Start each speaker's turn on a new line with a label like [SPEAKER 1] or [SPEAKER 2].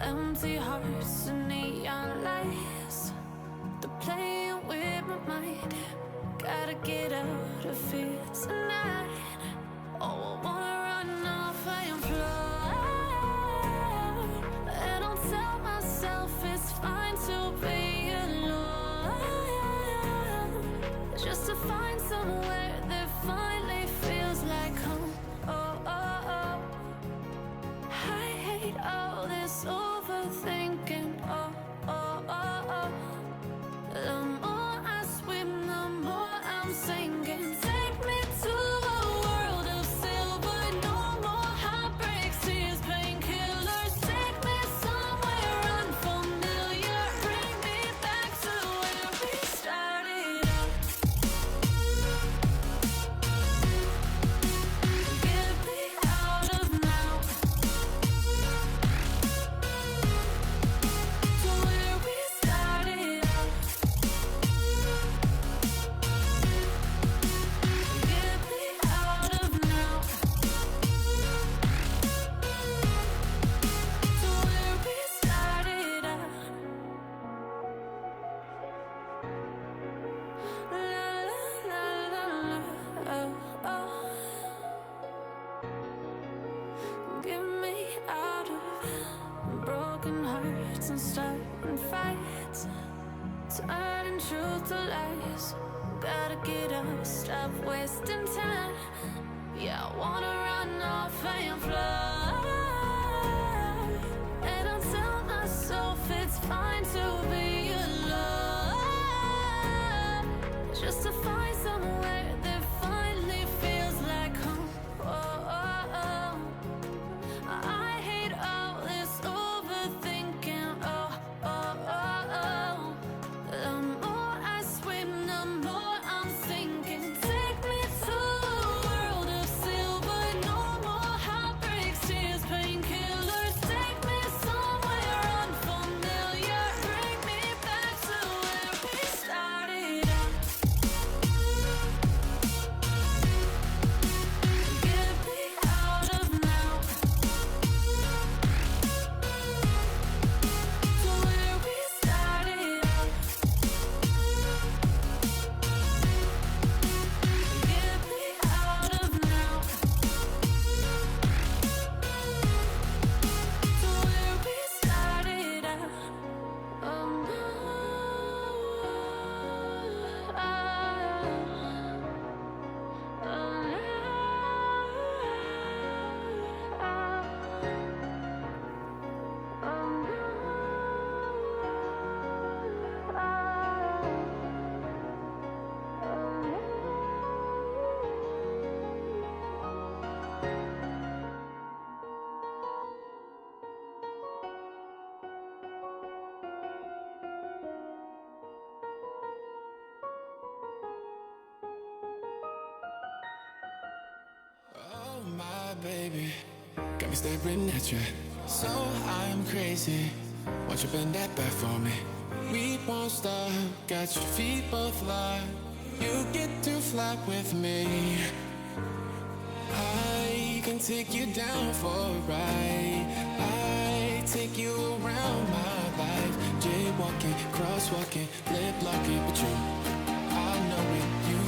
[SPEAKER 1] Empty hearts and neon lights, they're playing with my mind. Gotta get out of here tonight. Oh, I wanna run off and fly, and I'll tell myself it's fine to be alone, just to find somewhere that finally feels like home. Oh, oh, oh. I hate all this overthinking. Oh, oh, oh, oh. The more I swim, the more I'm sinking. Take me to a world of silver. No more heartbreaks, tears, painkillers. Take me somewhere unfamiliar. Bring me back to where we started out. Get me out of now, to where we started out. Get me out of now, to where we started out. La la la la la, oh, oh. Get me out of broken hearts and starting fights, turning truth to lies. Gotta get up, stop wasting time. Yeah, I wanna run off and fly, and I'll tell myself it's fine to be alone, just to find somewhere that finally feels like home. Oh, oh, oh. I hate all this overthinking. Oh, oh, oh, oh. The more I swim, the more I'm sinking. Take me to a world of silver. No more heartbreaks, tears, pain.
[SPEAKER 2] baby, got me staring at you. So I'm crazy. Won't you bend that back for me? We won't stop. Got your feet both locked. You get to fly with me. I can take you down for a ride. I take you around my life. Jaywalking, crosswalking, lip locking, but you, I know it. You